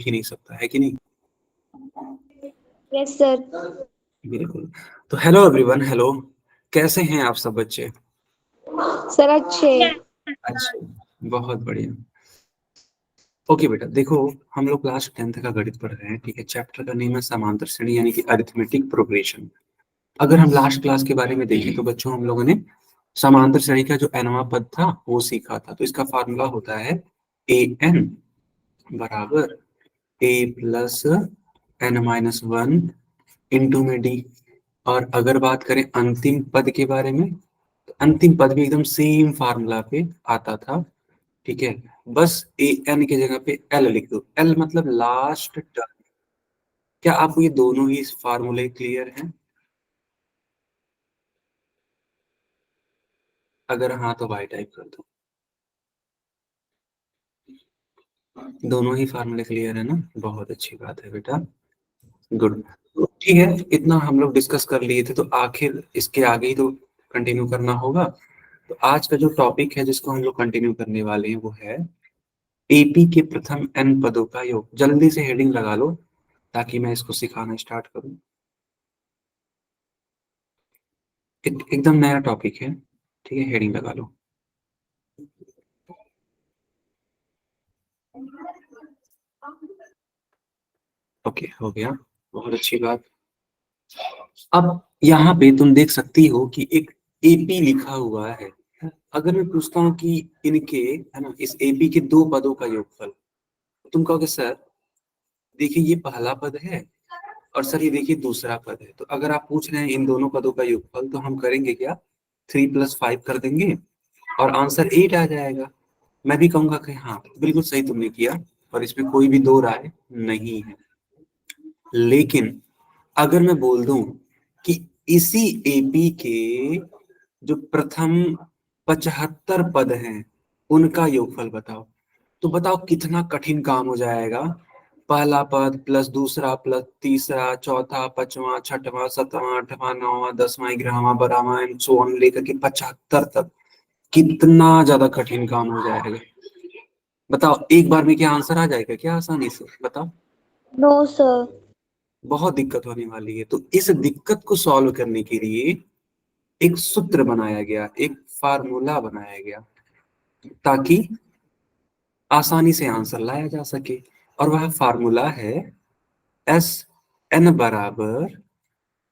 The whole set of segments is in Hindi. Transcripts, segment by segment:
ही नहीं सकता, है कि नहीं? Yes sir. बिल्कुल। तो हेलो एवरीवन, हेलो, कैसे हैं आप सब बच्चे? सर अच्छे। अच्छा, बहुत बढ़िया। ओके बेटा, देखो हम लोग क्लास 10th का गणित पढ़ रहे हैं, ठीक है। चैप्टर का नेम है समांतर श्रेणी यानी कि अरिथमेटिक प्रोग्रेशन। अगर हम लास्ट क्लास के बारे में देखें तो बच्चों हम लोगों ने समांतर श्रेणी का जो nवां पद था वो सीखा था। तो इसका फार्मूला होता है an बराबर a प्लस n-1 इंटू में डी। और अगर बात करें अंतिम पद के बारे में, तो अंतिम पद भी एकदम सेम फार्मूला पे आता था, ठीक है। बस ए एन की जगह पे एल लिख दो, एल मतलब लास्ट टर्म। क्या आपको ये दोनों ही फार्मूले क्लियर हैं? अगर हाँ तो वाई टाइप कर दो। दोनों ही फार्मूले क्लियर है ना? बहुत अच्छी बात है बेटा, गुड। ठीक है, इतना हम लोग डिस्कस कर लिए थे, तो आखिर इसके आगे ही तो कंटिन्यू करना होगा। तो आज का जो टॉपिक है जिसको हम लोग कंटिन्यू करने वाले हैं वो है एपी के प्रथम एन पदों का योग। जल्दी से हेडिंग लगा लो ताकि मैं इसको सिखाना स्टार्ट करूं। एकदम नया टॉपिक है, ठीक है, हेडिंग लगा लो। ओके, हो गया, बहुत अच्छी बात। अब यहाँ पे तुम देख सकती हो कि एक एपी लिखा हुआ है। अगर मैं पूछता हूँ कि इनके, है ना, इस एपी के दो पदों का योगफल, तुम कहोगे सर देखिए ये पहला पद है और सर ये देखिए दूसरा पद है। तो अगर आप पूछ रहे हैं इन दोनों पदों का योगफल, तो हम करेंगे क्या, 3 + 5 कर देंगे और आंसर 8 आ जाएगा। मैं भी कहूंगा कि हाँ बिल्कुल सही तुमने किया, और इसमें कोई भी दो राय नहीं है। लेकिन अगर मैं बोल दूं कि इसी एपी के जो प्रथम 75 पद हैं उनका योगफल बताओ, तो बताओ कितना कठिन काम हो जाएगा। पहला पद प्लस दूसरा प्लस तीसरा चौथा पांचवा छठवां सातवां आठवां नौवां 10वां 11वां 12वां एंड सो ऑन लेकर के 75 तक, कितना ज्यादा कठिन काम हो जाएगा। बताओ एक बार में क्या आंसर आ जाएगा क्या आसानी से? बताओ। No sir. बहुत दिक्कत होने वाली है। तो इस दिक्कत को सॉल्व करने के लिए एक सूत्र बनाया गया, एक फार्मूला बनाया गया, ताकि आसानी से आंसर लाया जा सके। और वह फार्मूला है एस एन बराबर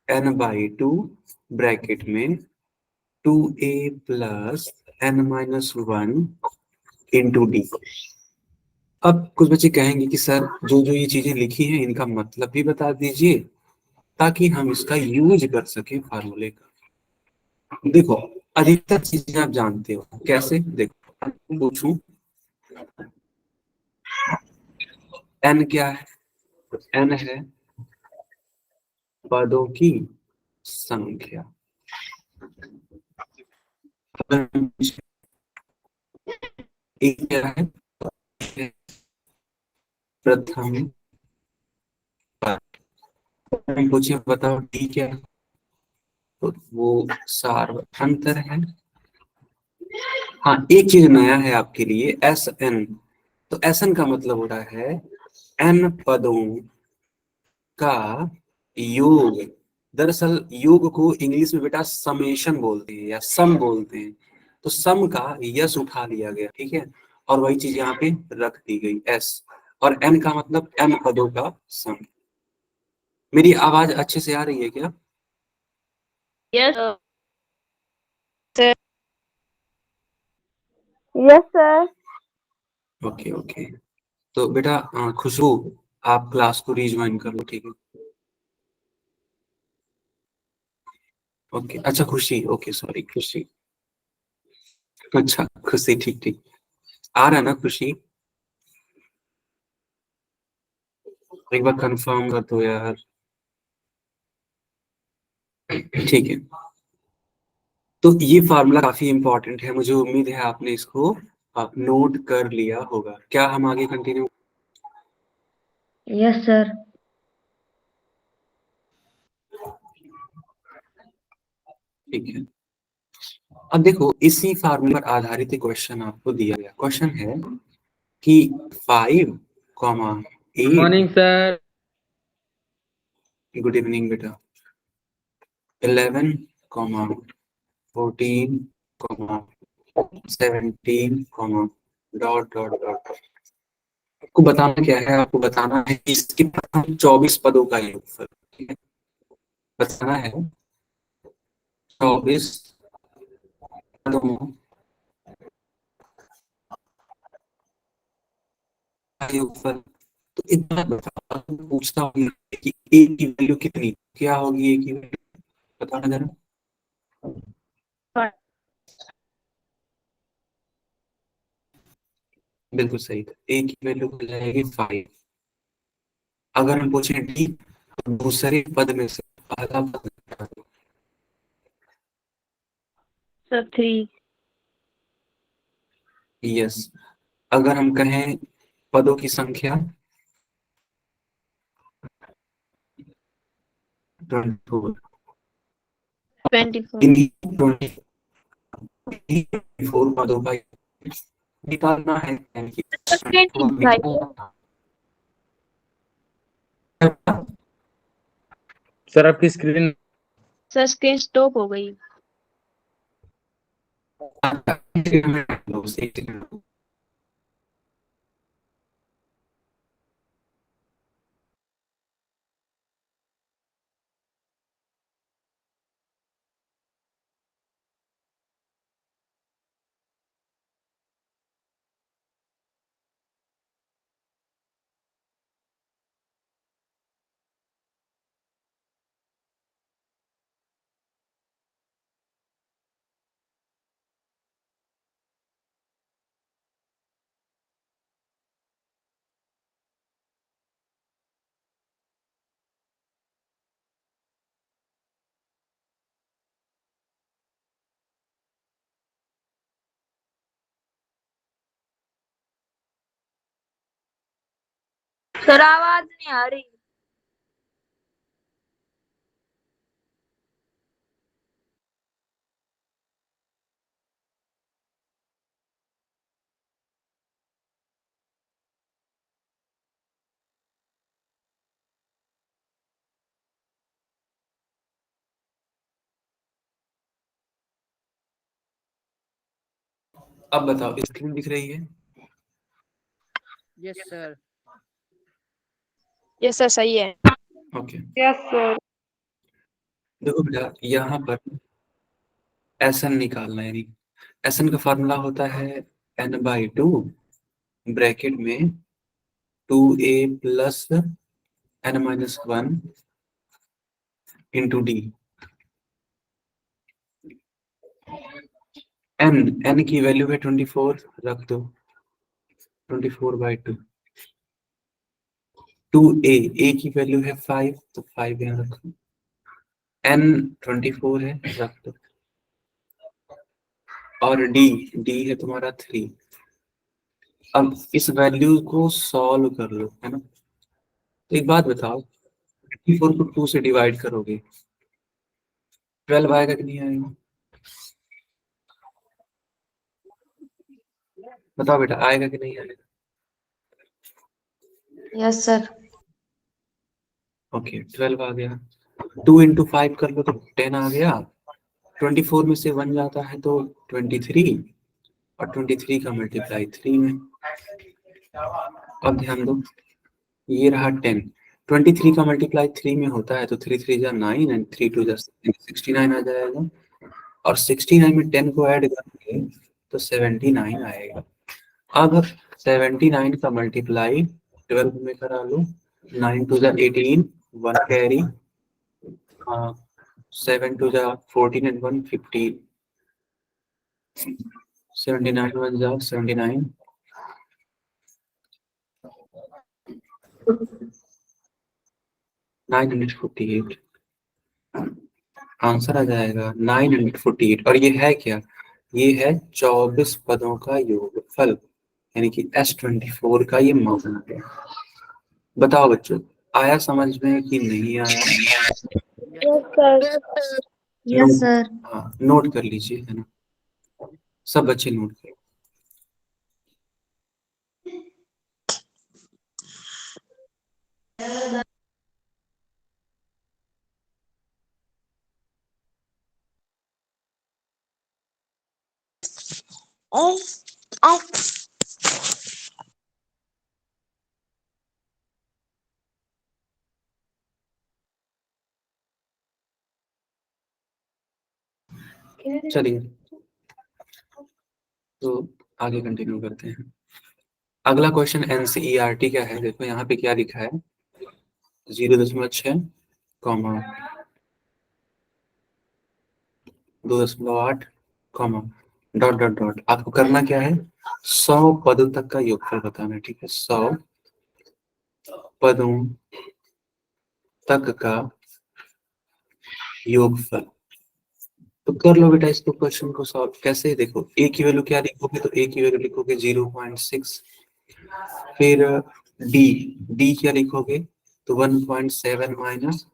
n/2 ब्रैकेट में 2a plus n-1 into D. अब कुछ बच्चे कहेंगे कि सर जो जो ये चीजें लिखी हैं इनका मतलब भी बता दीजिए ताकि हम इसका यूज कर सके फार्मूले का। देखो अधिकतर चीजें आप जानते हो कैसे, देखो पूछूं एन क्या है, तो एन है पदों की संख्या। एक क्या है, प्रथम पद। पूछिए बताओ डी क्या है, तो वो सार्वधांतर है। हाँ एक चीज नया है आपके लिए, एस एन। तो एस एन का मतलब हो रहा है एन पदों का योग। दरअसल योग को इंग्लिश में बेटा समेशन बोलते हैं या सम बोलते हैं। तो सम का यस उठा लिया गया, ठीक है, और वही चीज यहाँ पे रख दी गई एस। और एन का मतलब एन पदों का सम। मेरी आवाज अच्छे से आ रही है क्या? Yes sir. Yes sir. Okay okay. तो बेटा खुशबू, आप क्लास को रिज्वाइन कर लो, ठीक है। ओके, अच्छा खुशी, ओके सॉरी खुशी। अच्छा खुशी, ठीक ठीक, आ रहा है ना खुशी? एक बार कंफर्म कर दो यार। ठीक है, तो ये फार्मूला काफी इंपॉर्टेंट है, मुझे उम्मीद है आपने इसको नोट कर लिया होगा। क्या हम आगे कंटिन्यू? Yes sir. ठीक है, अब देखो इसी फार्मूला पर आधारित एक क्वेश्चन आपको दिया गया। क्वेश्चन है कि 5, मॉर्निंग सर। गुड इवनिंग बेटा। 11, 14, 17, डॉट डॉट डॉट। आपको बताना क्या है? आपको बताना है कि इसके प्रथम 24 पदों का योगफल। ठीक है, बताना है 24 पदों का योगफल। तो इतना बताओ, पूछता हूँ कि ए की वैल्यू कितनी, क्या होगी ए की वैल्यू, बताना जरा। बिल्कुल सही, ए की वैल्यू हो जाएगी 5। अगर हम पूछें डी, तो दूसरे पद में से पहला पद क्या होगा? सर 3। यस। अगर हम कहें पदों की संख्या 24, 24। इन्हीं 24 पदों का निकालना है, यानी कि निकालना है। सर आपकी स्क्रीन सर स्क्रीन स्टॉप हो गई। सर आवाज नहीं आ रही। अब बताओ, स्क्रीन दिख रही है? Yes sir. यस सर सही है। Okay, yes sir. देखो बेटा, यहाँ पर एसएन निकालना है। एसएन का फॉर्मूला होता है n/2 ब्रैकेट में 2a plus n-1 into D. n की वैल्यू है 24, रख दो 24/2। 2a की वैल्यू है 5, तो 5 यहाँ रखो। n 24 है, रख दो। और डी है तुम्हारा 3। अब इस वैल्यू को सॉल्व कर लो, है ना। तो एक बात बताओ, 24 को 2 से डिवाइड करोगे 12 आएगा कि नहीं आएगा? बताओ बेटा, आएगा कि नहीं आएगा? Yes sir. ओके, 12 आ गया। 2 इंटू 5 कर लो तो 10 आ गया। 24 में से 1 जाता है तो 23, और 23 का मल्टीप्लाई 3 में। अब ध्यान दो, ये रहा 10। 23 का मल्टीप्लाई 3 में होता है तो 3 3 जा 9 एंड 3 2 जा 69 आ जाएगा। और 69 में 10 को ऐड करेंगे तो 79 आएगा। अब 79 का मल्टीप्लाई 12 में करा लो। 9 2 जा 18, 1 कैरी, 7 2 जा 14 एंड 1 15, 79 1 जा 79, 948। आंसर आ जाएगा 948। और ये है क्या? ये है 24 पदों का योगफल, यानी कि S24 का ये मॉडल है। बताओ बच्चों, आया समझ में कि नहीं आया? Yes sir. Yes note, sir. हाँ नोट कर लीजिए, है ना। सब बच्चे नोट करो। चलिए तो आगे कंटिन्यू करते हैं। अगला क्वेश्चन एनसीईआरटी का है। देखो यहाँ पे क्या लिखा है, 0.6 comma 2.8 comma dot dot dot. आपको करना क्या है, 100 पदों तक का योगफल बताना है। ठीक है, 100 पदों तक का योगफल। तो कर लो बेटा इसको, क्वेश्चन को सॉल्व कैसे। देखो ए की वैल्यू क्या लिखोगे, तो ए की वैल्यू लिखोगे 0.6। फिर डी, डी क्या लिखोगे, तो 1.7 माइनस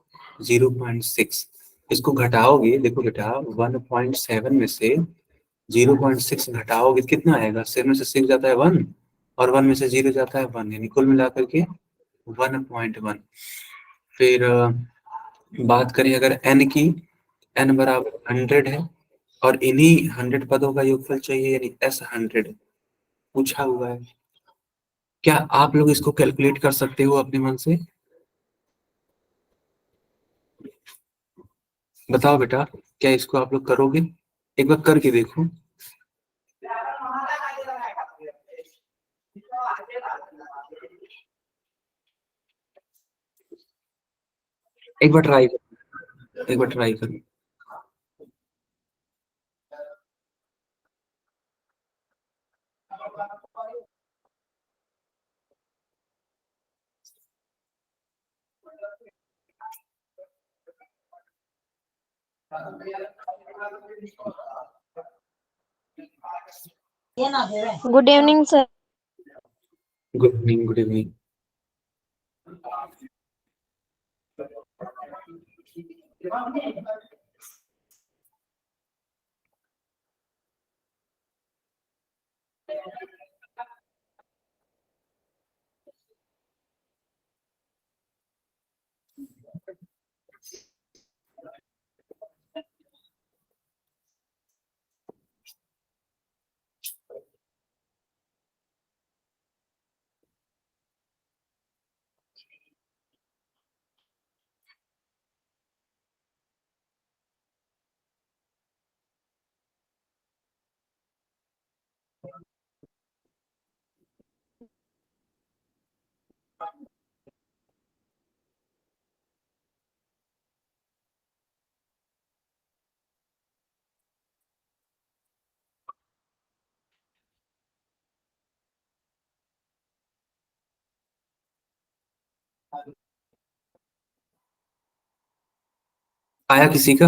0.6। इसको घटाओगे, देखो बेटा 1.7 में से 0.6 घटाओगे कितना आएगा, 7 में से 6 जाता है 1 और 1 में से 0 जाता है 1, यानी कुल मिलाकर के 1.1। फिर बात करें अगर n की, n बराबर 100 है और इन्हीं 100 पदों का योगफल चाहिए, यानी s100 पूछा हुआ है। क्या आप लोग इसको कैलकुलेट कर सकते हो अपने मन से? बताओ बेटा, क्या इसको आप लोग करोगे? एक बार करके देखो। एक बार ट्राई करो, एक बार ट्राई करो। Good evening sir. Good evening, good evening. आया किसी का?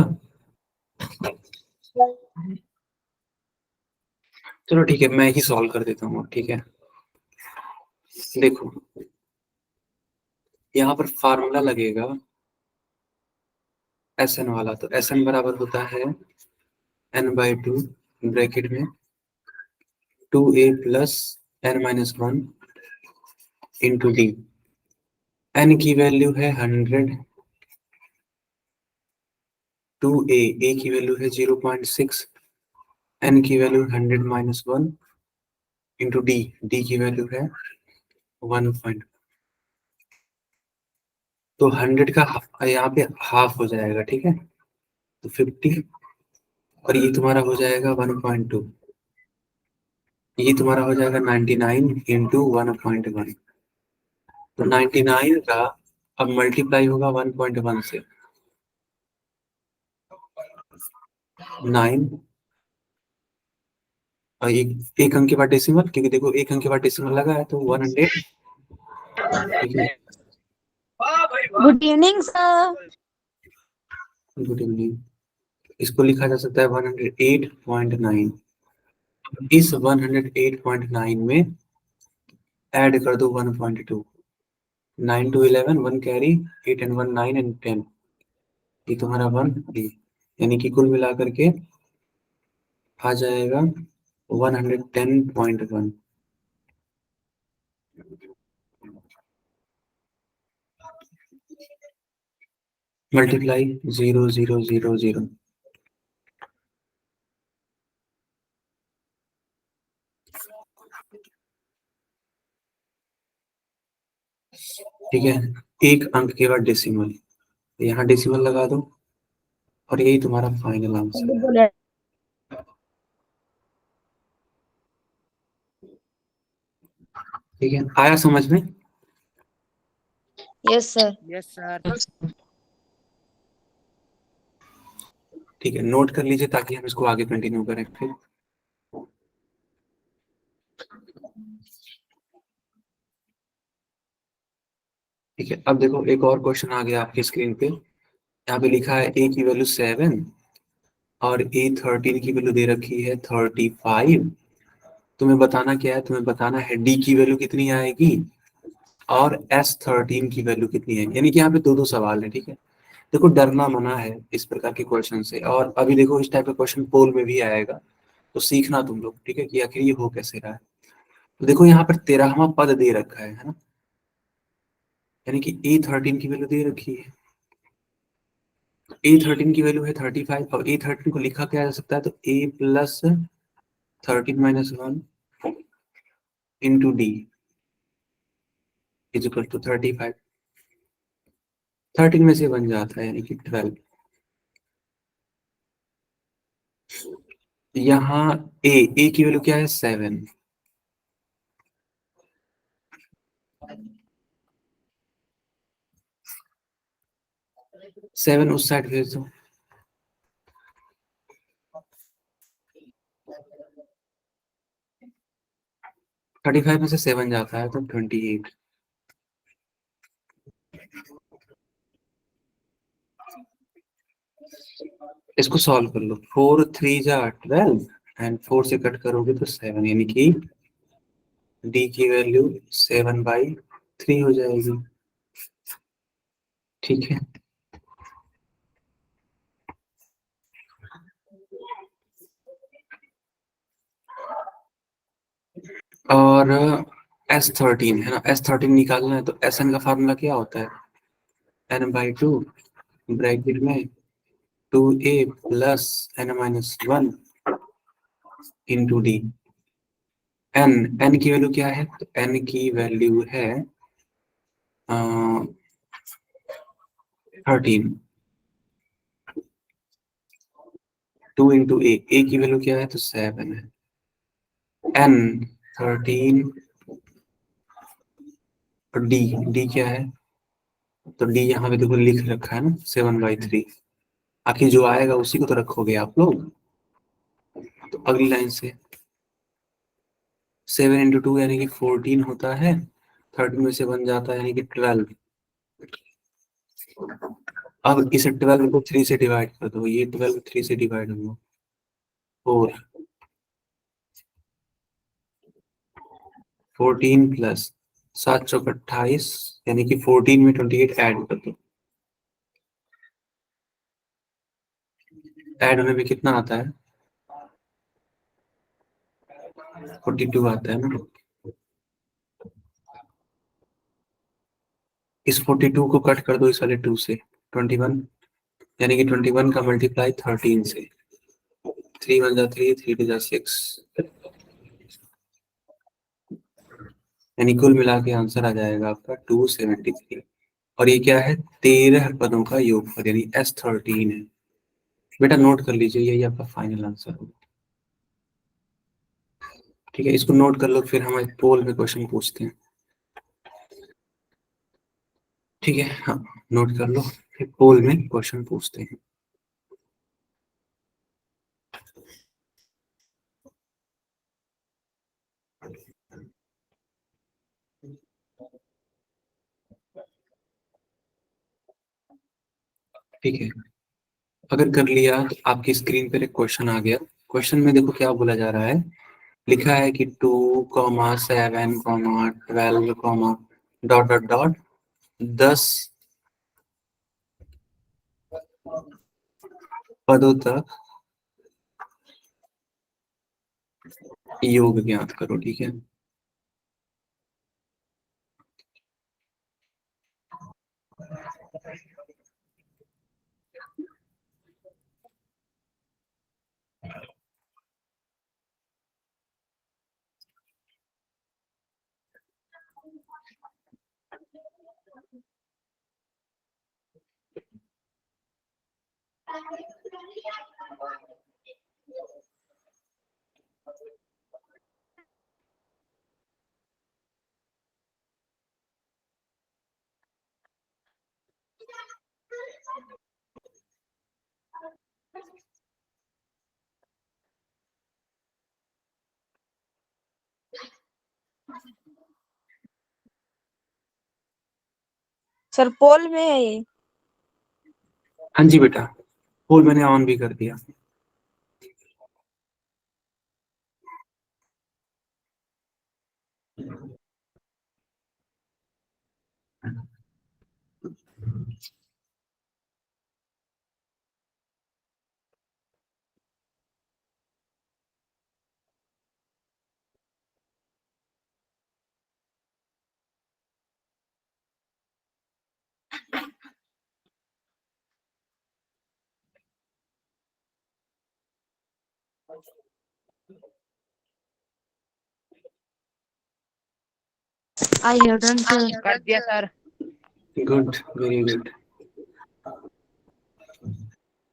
चलो ठीक है, मैं ही सॉल्व कर देता हूँ। ठीक है, देखो यहाँ पर फार्मूला लगेगा एस एन वाला। तो एस एन बराबर होता है n/2 ब्रैकेट में 2a plus n-1 into D. n की वैल्यू है 100, 2a, a की वैल्यू है 0.6, n की वैल्यू 100-1 इंटू डी, डी की वैल्यू है 1. तो 100 का यहाँ पे हाफ हो जाएगा। ठीक है, तो 50 और ये तुम्हारा हो जाएगा 1.2। ये तुम्हारा हो जाएगा 99 इंटू 1.1। तो 99 का अब मल्टीप्लाई होगा 1.1 से, 9 और एक अंक के बाद डेसिमल, क्योंकि देखो एक अंक के बाद डेसिमल लगा है तो 100। ठीक है, good evening sir. Good evening. इसको लिखा जा सकता है 108.9। इस 108.9 में ऐड कर दो 1.2। 9 to 11, 1 कैरी, 8 and 1 9 and 10, ये तुम्हारा 1 3, यानी कि कुल मिलाकर के आ जाएगा 110.1। मल्टीप्लाई 0 0 0 0। ठीक है, एक अंक के बाद डेसिमल, यहाँ डेसिमल लगा दो और यही तुम्हारा फाइनल आंसर है। ठीक है, आया समझ में? Yes, sir. Yes, sir. ठीक है, नोट कर लीजिए ताकि हम इसको आगे कंटिन्यू करें फिर। ठीक है, अब देखो एक और क्वेश्चन आ गया आपकी स्क्रीन पे। यहाँ पे लिखा है a की वैल्यू 7 और A13 की वैल्यू दे रखी है 35। तुम्हें बताना क्या है? तुम्हें बताना है d की वैल्यू कितनी आएगी और S13 की वैल्यू कितनी है। यानी कि यहाँ पे दो दो सवाल है। ठीक है, देखो डरना मना है इस प्रकार के क्वेश्चन से। और अभी देखो इस टाइप का क्वेश्चन पोल में भी आएगा, तो सीखना तुम लोग। ठीक है, कि आखिर ये हो कैसे रहा है। तो देखो यहाँ पर 13वां पद दे रखा है ना, यानी कि A13 की वैल्यू दे रखी है। A13 की वैल्यू है 35 और A13 को लिखा क्या जा सकता है? तो A plus 13 minus 1 into d is equal to 35। 13 में से बन जाता है यानी कि 12। यहाँ ए की वैल्यू क्या है? 7। 7 उस साइड भेज दो। 35 में से 7 जाता है तो 28। इसको सॉल्व कर लो। 4 3 जा 12 एंड 4 से कट करोगे तो 7, यानी कि डी की वैल्यू 7/3 हो जाएगी। ठीक है, और S13 है ना, S13 निकालना है तो SN का फार्मूला क्या होता है? n/2 ब्रैकेट में 2a plus n-1 into D. n की वैल्यू क्या है? तो n की वैल्यू है 13। 2 इंटू a की वैल्यू क्या है? तो 7 है। n 13 और d क्या है? तो d यहाँ पे देखो लिख रखा है ना 7/3। आखिर जो आएगा उसी को तो रखोगे आप लोग। तो अगली लाइन से 7 इंटू 2 यानी कि 14 होता है। 13 में से बन जाता है यानी कि 12। अब इसे 12 को 3 से डिवाइड कर दो। ये 12 3 से डिवाइड होगा 4। 14 प्लस 7 चौक 28 यानी कि 14 में 28 ऐड कर दो। ऐड होने में कितना आता है? 42 आता है ना। इस 42 को कट कर दो इस वाले 2 से 21, यानी कि 21 का मल्टीप्लाई 13 से। 3 1 जा 3, 3 2 जा 6, यानी कुल मिला के आंसर आ जाएगा आपका 273। और ये क्या है? 13 पदों का योगफल यानी S13 है। बेटा नोट कर लीजिए, यही आपका फाइनल आंसर होगा। ठीक है, इसको नोट कर लो, फिर हम एक पोल में क्वेश्चन पूछते हैं। ठीक है, हाँ नोट कर लो, फिर पोल में क्वेश्चन पूछते हैं। ठीक है, अगर कर लिया तो आपकी स्क्रीन पर एक क्वेश्चन आ गया। क्वेश्चन में देखो क्या बोला जा रहा है। लिखा है कि 2,7,12, डॉट डॉट डॉट 10 पदों तक योग ज्ञात करो। ठीक है, सर पोल में है ये। हाँ जी बेटा, पोल मैंने ऑन भी कर दिया। आई हैव डन सर। कर दिया सर। Good, very good.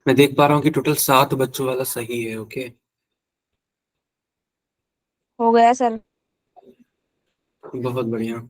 मैं देख पा रहा हूँ कि टोटल 7 बच्चों वाला सही है। ओके, हो गया सर। बहुत बढ़िया।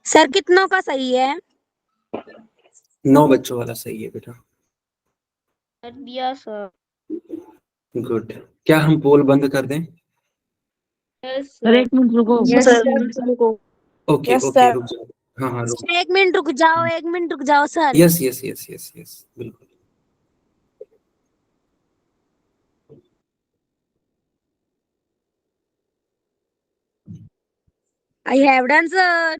सर कितनों का सही है? 9 बच्चों वाला सही है बेटा। कर दिया सर। गुड। क्या हम पोल बंद कर दें? यस सर एक मिनट रुको। Yes sir. Okay yes okay, sir. रुक जाओ। हाँ हाँ, रुक। एक मिनट रुक जाओ, एक मिनट रुक जाओ sir. Yes yes yes yes yes, बिल्कुल। I have done sir.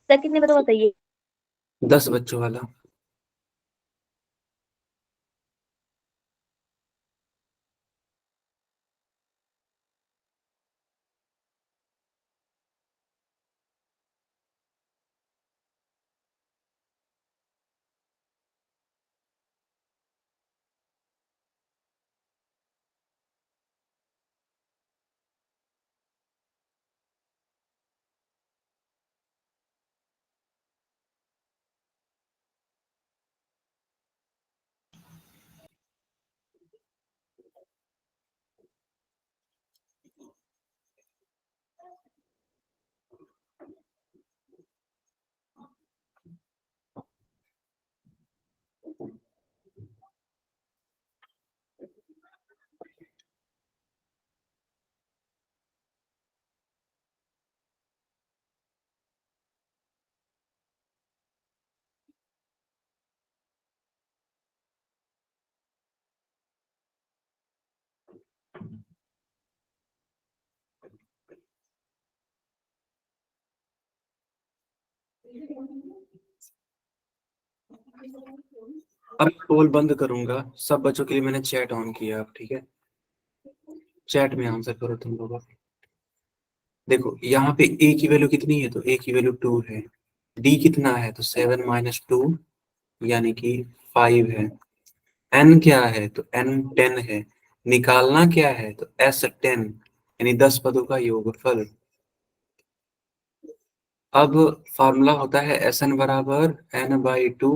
Sir कितने बता बताइए। 10 बच्चों वाला। अब पोल बंद करूंगा। सब बच्चों के लिए मैंने चैट ऑन किया। अब ठीक है, चैट में आंसर करो तुम लोग। देखो यहाँ पे a की वैल्यू कितनी है, तो a की वैल्यू 2 है। d कितना है, तो 7 माइनस 2 यानी कि 5 है। n क्या है, तो n 10 है। निकालना क्या है, तो s 10 यानी 10 पदों का योगफल। अब फार्मूला होता है Sn बराबर n/2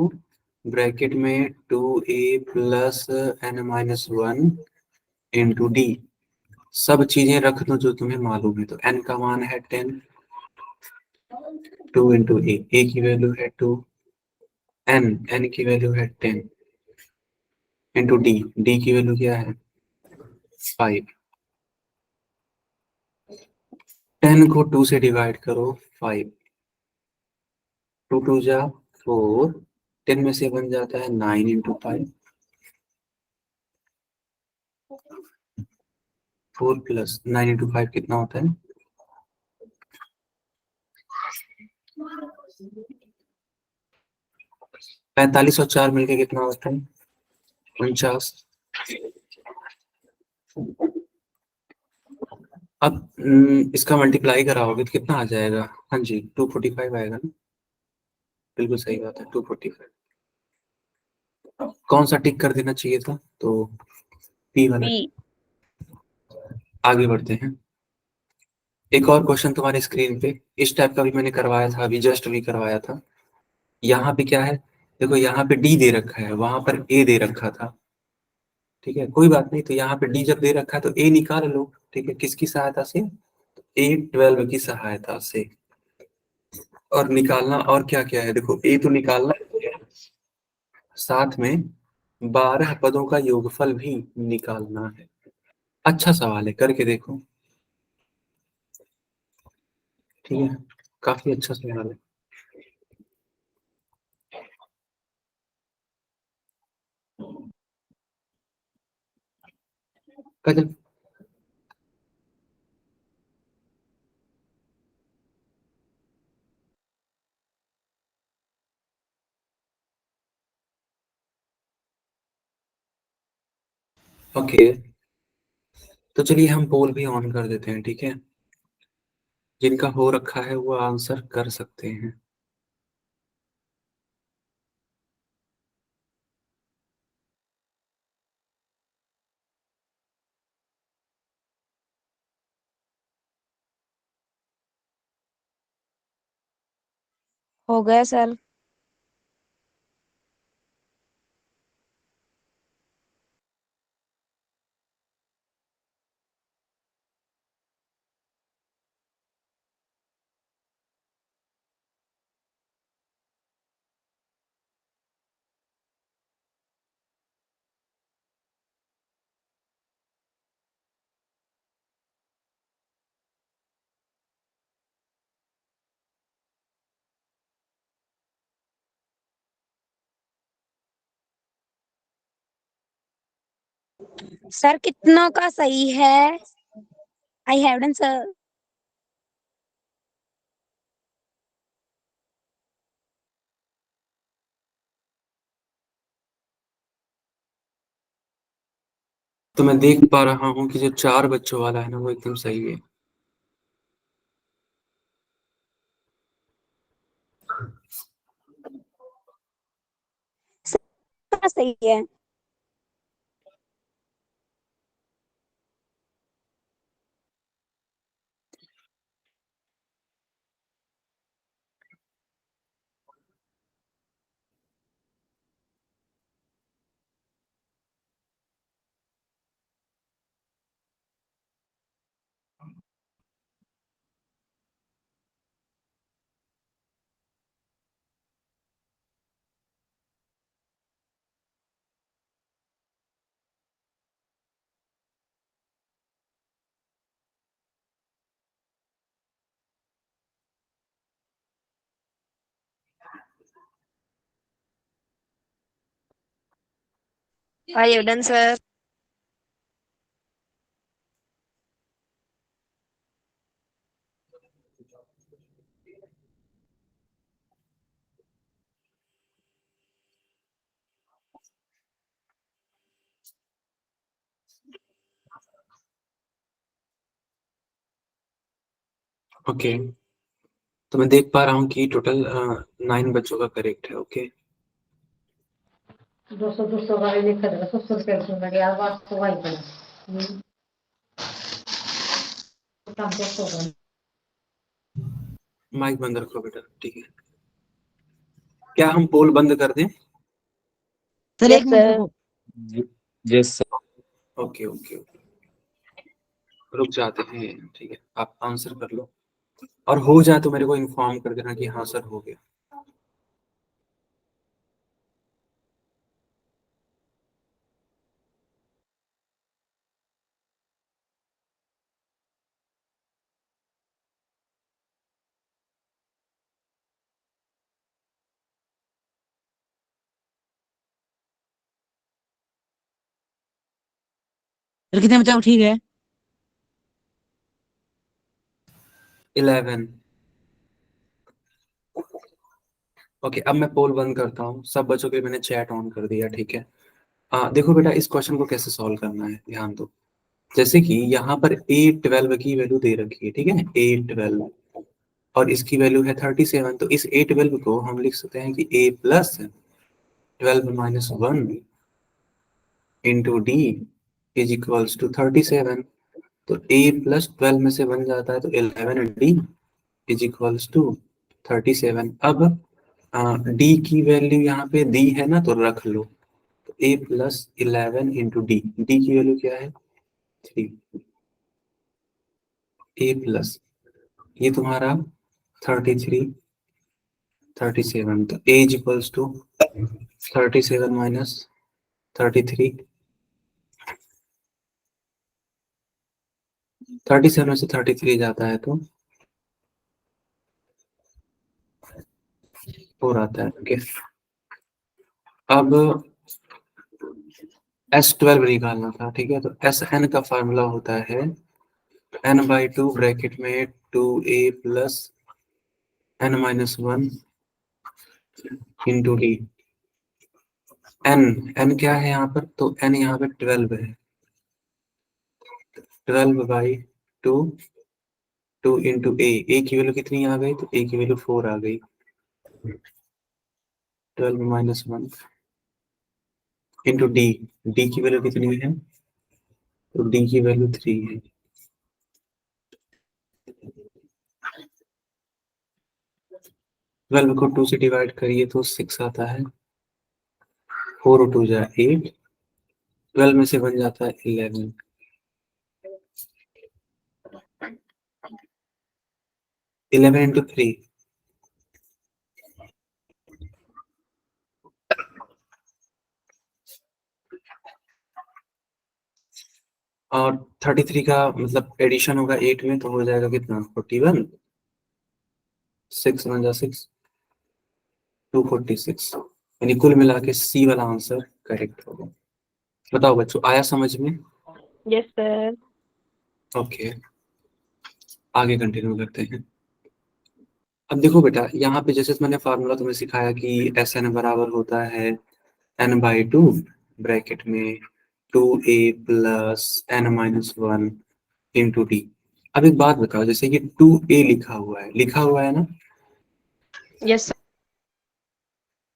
ब्रैकेट में 2a plus n-1 into D. सब चीजें रख दो जो तुम्हें मालूम है। तो n का मान है 10, 2 इंटू ए की वैल्यू है 2, n की वैल्यू है 10 इंटू डी की वैल्यू क्या है 5। 10 को 2 से डिवाइड करो 5, 2 2 जा 4, 10 में से बन जाता है 9 इंटू 5, 4 प्लस 9 इंटू 5 कितना होता है 45 और 4 मिलके कितना होता है 49। अब इसका मल्टीप्लाई कराओगे तो कितना आ जाएगा? हाँ जी 245 आएगा ना, बिल्कुल सही बात है 245। कौन सा टिक कर देना चाहिए था? तो पी वाला। बी। आगे बढ़ते हैं। एक और क्वेश्चन तुम्हारे स्क्रीन पे इस टाइप का भी मैंने करवाया था, अभी जस्ट भी करवाया था। यहाँ पे क्या है देखो, यहाँ पे डी दे रखा है, वहां पर ए दे रखा था। ठीक है कोई बात नहीं, तो यहाँ पे डी जब दे रखा है तो ए निकाल लो। ठीक है किसकी सहायता से? A12 की सहायता से। और निकालना और क्या क्या है देखो, ए तो निकालना है, साथ में 12 पदों का योगफल भी निकालना है। अच्छा सवाल है, करके देखो। ठीक है काफी अच्छा सवाल है। कदम ओके, तो चलिए हम पोल भी ऑन कर देते हैं। ठीक है जिनका हो रखा है वो आंसर कर सकते हैं। हो गया सर। सर कितनों का सही है? आई हैव डन सर। तो मैं देख पा रहा हूँ कि जो 4 बच्चों वाला है ना वो एकदम सही है। सर सही है। आई हैव डन सर। ओके तो मैं देख पा रहा हूँ कि टोटल 9 बच्चों का करेक्ट है। ओके 200 का लिखा था 100 रुपये यार बात तो वही पड़ा काम तो माइक बंद रखो बेटा, ठीक है। क्या हम पोल बंद कर दें? सर Yes, एक मिनट sir. रुको। Yes sir. Okay okay okay, रुक जाते हैं, ठीक है, आप आंसर कर लो, और हो जाए तो मेरे को इन्फॉर्म कर देना कि हाँ सर हो गया। सर कितने बचा? ठीक है। 11। ओके, अब मैं पोल बंद करता हूँ, सब बच्चों के लिए मैंने चैट ऑन कर दिया, ठीक है। देखो बेटा, इस क्वेश्चन को कैसे सॉल्व करना है, ध्यान दो। जैसे कि यहाँ पर A12 की वैल्यू दे रखी है, ठीक है, A12, और इसकी वैल्यू है 37, तो इस A12 को हम लिख सकते हैं कि A plus 12 minus 1 into d is equals to 37। तो A प्लस 12 में से बन जाता है तो 11 डी इज इक्वल्स टू 37। अब डी की वैल्यू यहाँ पे दी है ना, तो रख लो। तो A plus 11 into D, D की वैल्यू क्या है? 3। A प्लस, ये तुम्हारा 33, 37, तो A is equals to 37 minus 33, 37 में से 33 जाता है तो 4 आता है, ओके। अब S12 निकालना था, ठीक है, तो SN का फार्मूला होता है n/2 ब्रैकेट में 2A plus n minus 1 into D. n क्या है यहाँ पर? तो n यहाँ पे 12 है, 12/2, 2 इंटू A की वैल्यू कितनी आ गई? तो A की वैल्यू 4 आ गई, 12 माइनस 1 इंटू डी, डी की वैल्यू कितनी है? तो डी की वैल्यू 3 है। 12 को 2 से डिवाइड करिए तो 6 आता है, 4 और 2 जा 8, 12 में से बन जाता है 11। 11 इंटू 3, और 33 का मतलब एडिशन होगा 8 में, तो हो जाएगा कितना? 41, 6 1 जा 6, 246, यानी कुल मिला के सी वाला आंसर करेक्ट होगा। बताओ बच्चों, आया समझ में? Yes, sir. ओके, आगे कंटिन्यू करते हैं। अब देखो बेटा, यहाँ पे जैसे मैंने फार्मूला तुम्हें सिखाया कि एस एन बराबर होता है n/2 ब्रैकेट में 2A plus n minus 1 into D. अब एक बात बताओ, जैसे ये 2A लिखा हुआ है ना, Yes, sir.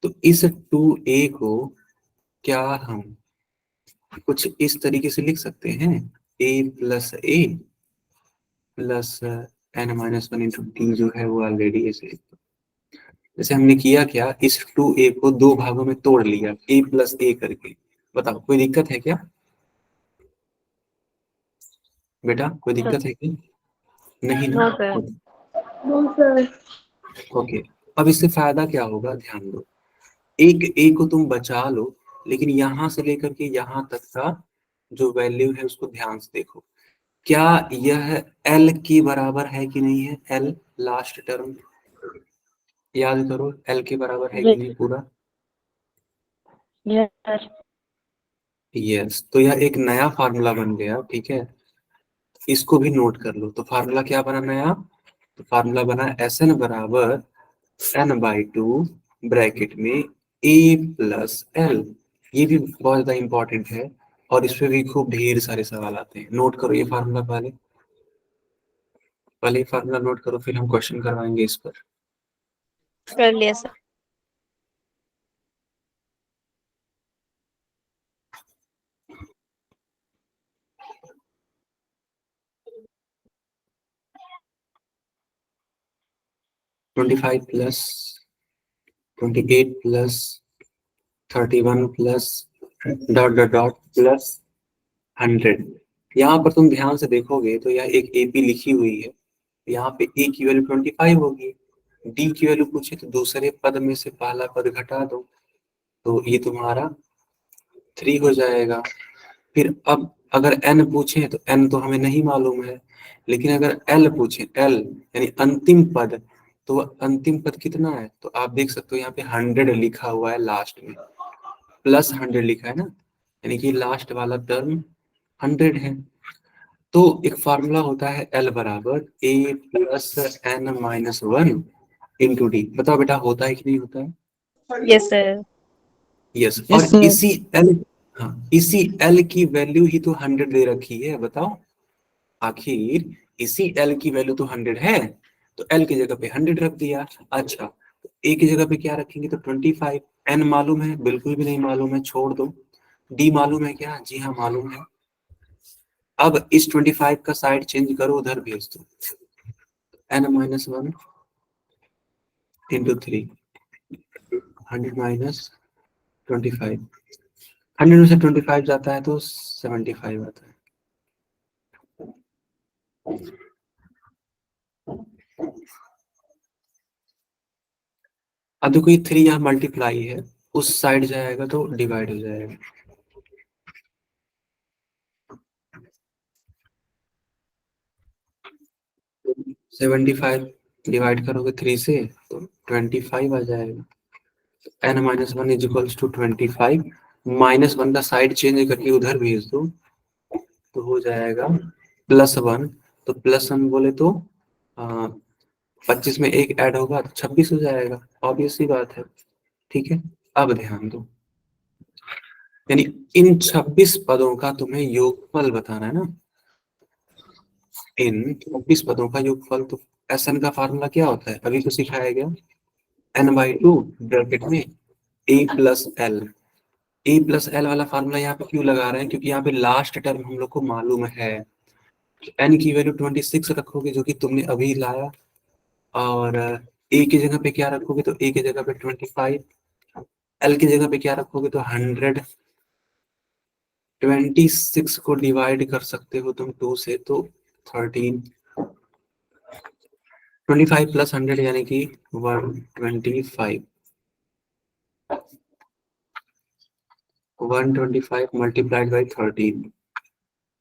तो इस 2A को क्या हम कुछ इस तरीके से लिख सकते हैं? A plus A plus n-1 into D जो है वो ऑलरेडी ऐसे, जैसे हमने किया क्या, इस 2A को दो भागों में तोड़ लिया A प्लस A करके। बताओ कोई दिक्कत है क्या बेटा? कोई दिक्कत है क्या? नहीं ना? No, sir. No, sir. Okay, अब इससे फायदा क्या होगा, ध्यान दो। एक ए को तुम बचा लो, लेकिन यहां से लेकर के यहां तक का जो वैल्यू है उसको ध्यान से देखो। क्या यह एल के बराबर है कि नहीं है? एल लास्ट टर्म याद करो, एल के बराबर है कि Yes, नहीं पूरा? yes, sir. यस, तो यह एक नया फार्मूला बन गया, ठीक है, इसको भी नोट कर लो। तो फार्मूला क्या बना नया? तो फार्मूला बना एस एन बराबर n/2 ब्रैकेट में A प्लस एल। ये भी बहुत ज्यादा इंपॉर्टेंट है, और इस पे भी खूब ढेर सारे सवाल आते हैं। नोट करो ये फार्मूला, पहले ये फार्मूला नोट करो, फिर हम क्वेश्चन करवाएंगे इस पर। कर लिया sir. 25 plus 28 plus 31 plus dot dot dot plus 100। यहाँ पर तुम ध्यान से देखोगे तो यह एक एपी लिखी हुई है, यहाँ पे ए की वैल्यू 25 होगी, डी की वैल्यू पूछे तो दूसरे पद में से पहला पद घटा दो, तो ये तुम्हारा 3 हो जाएगा। फिर अब अगर n पूछे तो n तो हमें नहीं मालूम है, लेकिन अगर l पूछे, l यानी अंतिम पद, तो अंतिम पद कितना है, तो आप देख सकते हो यहाँ पे 100 लिखा हुआ है लास्ट में, प्लस 100 लिखा है ना, यानी कि लास्ट वाला टर्म 100 है। तो एक फार्मूला होता है L बराबर a plus n minus 1 into D. बताओ बेटा होता है कि नहीं होता है? Yes sir. यस। Yes, और sir. इसी L, हाँ इसी L की वैल्यू ही तो 100 दे रखी है। बताओ आखिर इसी L की वैल्यू तो 100 है, तो L की जगह पे 100 रख दिया। अच्छा तो A की जगह पे क्या रखेंगे, तो 25। N मालूम है? बिल्कुल भी नहीं मालूम है, छोड़ दो। D मालूम है क्या? जी हाँ मालूम है। अब इस 25 का साइड चेंज करो, उधर भेज दो, n माइनस 1 इंटू 3, 100 माइनस 25, 100 में से 25 जाता है तो 75 आता है। अब देखो ये 3 यहाँ मल्टीप्लाई है, उस साइड जाएगा तो डिवाइड हो जाएगा। तो 75 डिवाइड करोगे 3 से तो 25 आ जाएगा। n minus 1 is equals to 25, minus 1 का साइड चेंज करके उधर भेज दो तो हो जाएगा +1। तो +1 बोले तो 25 में एक ऐड होगा तो 26 हो जाएगा, ऑब्वियस सी बात है। ठीक है, अब ध्यान दो, यानी इन 26 पदों का तुम्हें योगफल बताना है ना। इन 26 पदों का योगफल, तो SN का फार्मूला क्या होता है, अभी तो सिखाया गया, n/2 ब्रैकेट में a plus L. A plus L वाला फार्मूला यहाँ पे क्यों लगा रहे हैं, क्योंकि यहाँ पे लास्ट टर्म हम लोग को मालूम है। n की वैल्यू 26 रखोगे जो कि तुमने अभी लाया, और a की जगह पे क्या रखोगे, तो a की जगह पे 25, l की जगह पे क्या रखोगे तो 100, 26 को डिवाइड कर सकते हो तुम 2 से तो 13, 25 प्लस 100 यानी कि 125, 125 मल्टीप्लाइड बाई 13,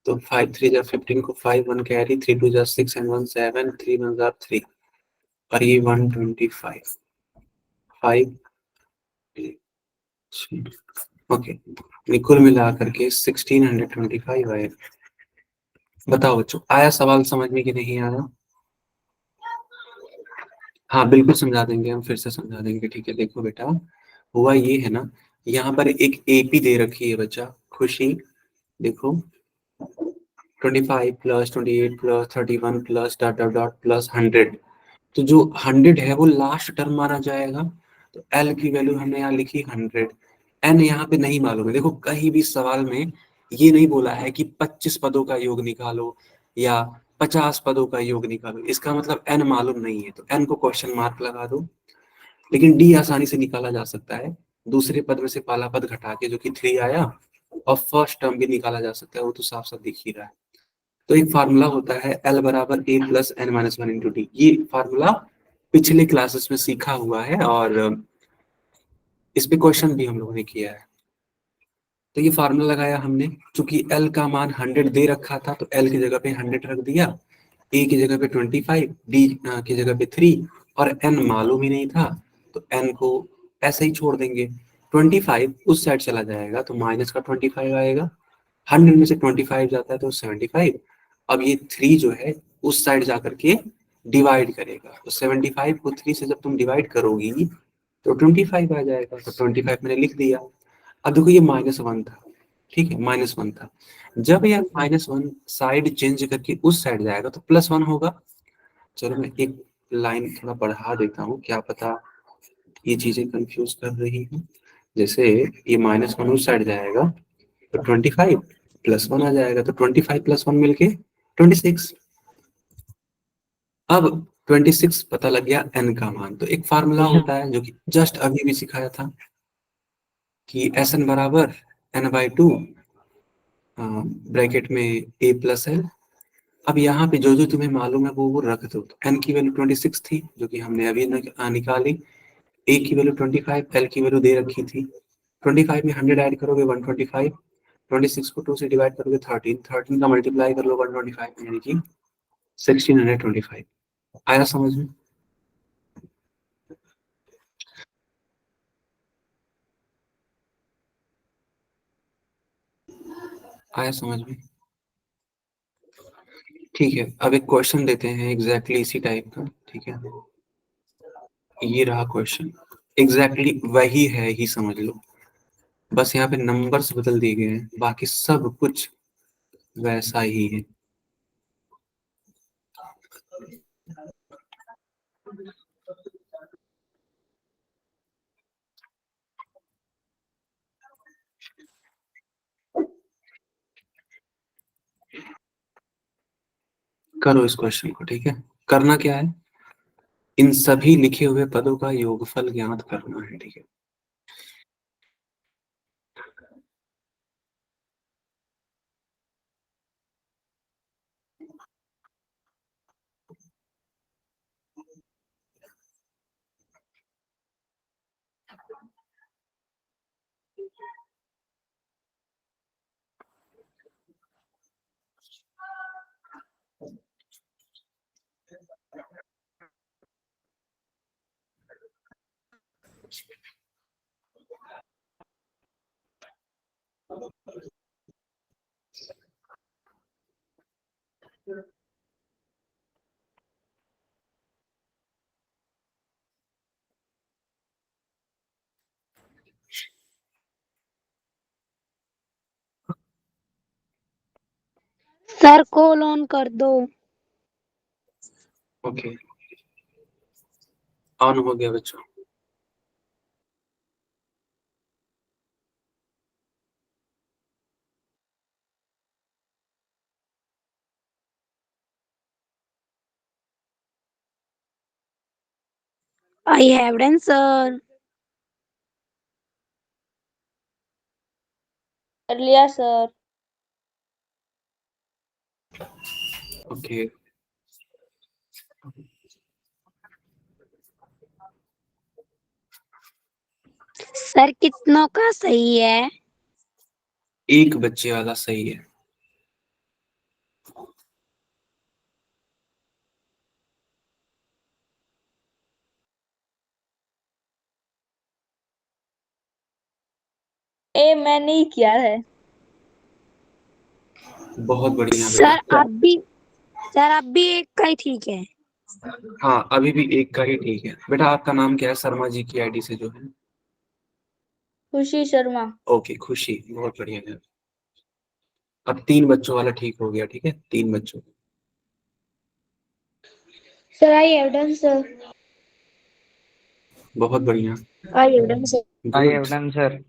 तो 5 3 जा 15 को 5 1 कैरी, 3 2 जा 6 and 1 7, 3 1 जा 3, और ये 125 5। ओके, कुल मिला करके 1625 आए। बताओ बच्चों, आया सवाल समझ में कि नहीं आया? हाँ बिल्कुल समझा देंगे, हम फिर से समझा देंगे। ठीक है, देखो बेटा हुआ ये है ना, यहाँ पर एक एपी दे रखी है बच्चा खुशी, देखो 25 plus 28 plus 31 plus dot dot dot plus 100। तो जो 100 है वो लास्ट टर्म माना जाएगा, तो L की वैल्यू हमने यहाँ लिखी 100। N यहाँ पे नहीं मालूम है, देखो कहीं भी सवाल में ये नहीं बोला है कि 25 पदों का योग निकालो या 50 पदों का योग निकालो, इसका मतलब N मालूम नहीं है तो N को क्वेश्चन मार्क लगा दो। लेकिन D आसानी से निकाला जा सकता है, दूसरे पद में से पहला पद घटा के, जो कि 3 आया, और फर्स्ट टर्म भी निकाला जा सकता है, वो तो साफ साफ दिख ही रहा है। तो एक फार्मूला होता है L बराबर a plus n minus 1 into D. ये फार्मूला पिछले क्लासेस में सीखा हुआ है और इस पे क्वेश्चन भी हम लोगों ने किया है। तो ये फार्मूला लगाया हमने, चूंकि L का मान 100 दे रखा था तो L की जगह पे 100 रख दिया, A की जगह पे 25, D की जगह पे 3, और N मालूम ही नहीं था तो N को ऐसे ही छोड़ देंगे। 25 उस साइड चला जाएगा तो माइनस का 25 आएगा, 100 में से 25 जाता है तो 75। अब ये 3 जो है उस साइड जाकर के डिवाइड करेगा, तो 75 को 3 से जब तुम डिवाइड करोगी तो 25 आ जाएगा, तो 25 मैंने लिख दिया। अब देखो ये -1 था, ठीक है, -1 था, जब यार -1 साइड चेंज करके उस साइड जाएगा तो +1 होगा। चलो मैं एक लाइन थोड़ा बढ़ा देता हूँ, क्या पता ये चीजें कंफ्यूज कर रही हूँ। जैसे ये -1 उस साइड जाएगा तो 25 +1 आ जाएगा, तो 25 + 1 मिलके 26। अब 26 पता लग गया n का मान। तो एक फार्मूला होता है जो कि जस्ट अभी भी सिखाया था कि Sn बराबर n/2 ब्रैकेट में a प्लस l। अब यहाँ पे जो जो तुम्हें मालूम है वो रख दो। तो n की वैल्यू 26 थी जो कि हमने अभी निकाली, a की वैल्यू 25, l की वैल्यू दे रखी थी। 25 में 100 ऐड करोगे 125, 26 को 2 से डिवाइड करोगे 13 का मल्टीप्लाई कर लो 125 यानी कि 1625। आया समझ में? आया समझ में? ठीक है, अब एक क्वेश्चन देते हैं एग्जैक्टली इसी टाइप का। ठीक है, ये रहा क्वेश्चन, एग्जैक्टली वही है ही समझ लो, बस यहाँ पे नंबर्स बदल दिए गए हैं, बाकी सब कुछ वैसा ही है। करो इस क्वेश्चन को। ठीक है, करना क्या है, इन सभी लिखे हुए पदों का योगफल ज्ञात करना है। ठीक है, सर कॉल ऑन कर दो। ओके, ऑन हो गया बच्चों। आई हैव डन सर। कर लिया सर। ओके, सर कितनों का सही है? एक बच्चे वाला सही है। ए मैं नहीं किया है। बहुत बढ़िया सर बेटा। अब भी एक का ही ठीक है। हाँ, अभी भी एक का ही ठीक है बेटा। आपका नाम क्या है शर्मा जी की आईडी से जो है? खुशी शर्मा। ओके, खुशी, बहुत बढ़िया है। अब 3 बच्चों वाला ठीक हो गया। ठीक है, 3 बच्चों। Sir I have done sir. बहुत बढ़िया, आई have done sir. I have good. Done sir.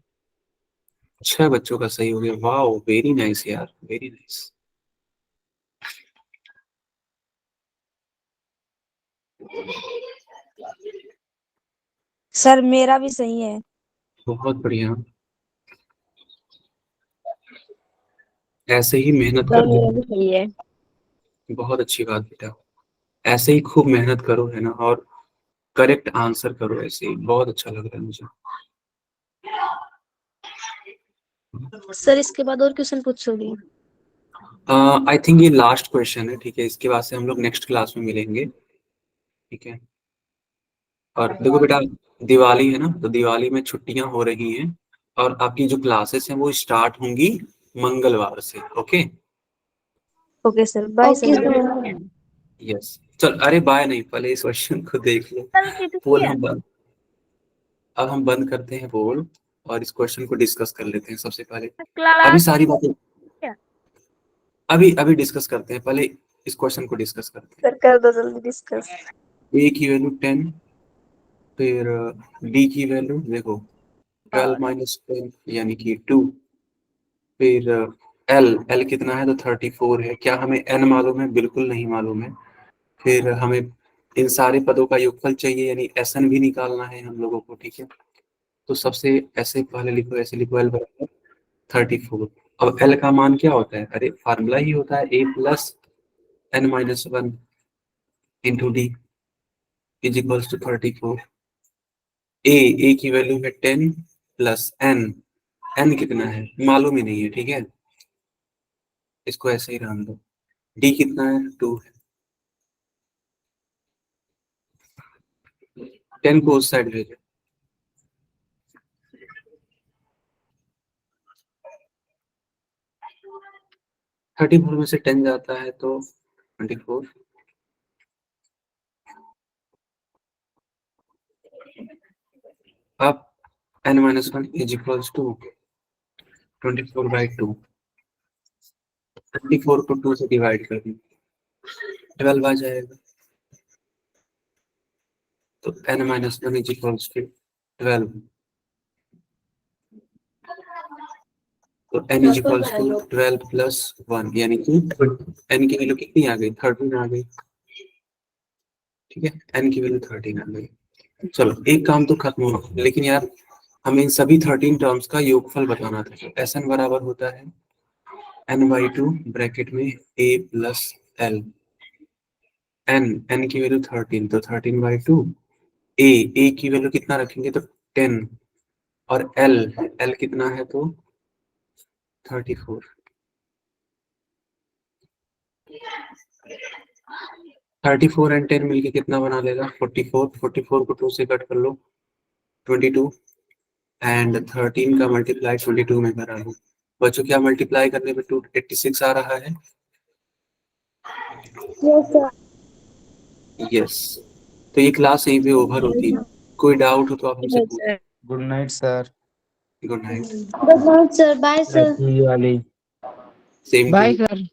6 बच्चों का सही हो गया। वाह, वेरी नाइस यार, वेरी नाइस। सर मेरा भी सही है। बहुत बढ़िया, ऐसे ही मेहनत सर करते मेरा रहो। भी सही है। बहुत अच्छी बात बेटा, ऐसे ही खूब मेहनत करो है ना, और करेक्ट आंसर करो। ऐसे ही बहुत अच्छा लग रहा है मुझे। सर इसके बाद और क्वेश्चन पूछोगी? आई थिंक ये लास्ट क्वेश्चन है। ठीक है, इसके बाद से हम लोग नेक्स्ट क्लास में मिलेंगे। ठीक है, और देखो बेटा, दिवाली है ना, तो दिवाली में छुट्टियां हो रही हैं, और आपकी जो क्लासेस हैं वो स्टार्ट होंगी मंगलवार से। Okay, okay sir, bye okay sir. Sir. Yes. चल, अरे बाय नहीं, पहले इस क्वेश्चन को देख लो। पोल हम बंद, अब हम बंद करते हैं पोल, और इस क्वेश्चन को डिस्कस कर लेते हैं सबसे पहले। अभी सारी बातें अभी अभी डिस्कस करते हैं, पहले इस क्वेश्चन को डिस्कस करते सर कर दो जल्दी डिस्कस। हैं। ए की वैल्यू 10, फिर डी की वैल्यू देखो 12 माइनस 10 यानी कि 2, फिर एल एल कितना है तो 34 है। क्या हमें एन मालूम है? बिल्कुल नहीं मालूम है। फिर हमें इन सारे पदों का योगफल चाहिए, यानी SN भी निकालना है हम लोगों को, ठीक है। तो सबसे ऐसे पहले लिखो, ऐसे लिखो L बराबर 34। अब L का मान क्या होता है? अरे फार्मूला ही होता है A plus n-1 into D is equals to 34। A की वैल्यू है 10 प्लस n कितना है मालूम ही नहीं है, ठीक है, इसको ऐसे ही रहने दो। D कितना है? 2 है। 10 को उस साइड भेजो। थर्टी 34 में से 10 जाता है तो 24। अब n-1 इज इक्वल्स टू 24/2। 24 को 2 से डिवाइड कर दी, 12 आ जाएगा। तो n-1 इज इक्वल्स टू 12। तो n is equals to 12 plus 1, यानी कि n की वैल्यू कितनी आ गई? 13 आ गई, ठीक है, n की वैल्यू 13 आ गई। चलो एक काम तो खत्म हो, लेकिन यार हमें इन सभी 13 टर्म्स का योगफल बताना था। SN बराबर होता है n/2 ब्रैकेट में a प्लस l। n की वैल्यू 13, तो 13/2। a की वैल्यू कितना रखेंगे? तो 10, और l कितना है? तो 34। 34 एंड 10 मिलके कितना बना लेगा? 44। 44 को 2 से कट कर लो, 22, एंड 13 का मल्टीप्लाई 22 में करा लो। बच्चों क्या मल्टीप्लाई करने पे 286 आ रहा है? यस। तो ये क्लास यहीं पे ओवर होती है। कोई डाउट हो तो आप हमसे पूछ। Good night sir. Good night. Good night sir, bye sir. Happy Diwali. Same bye sir.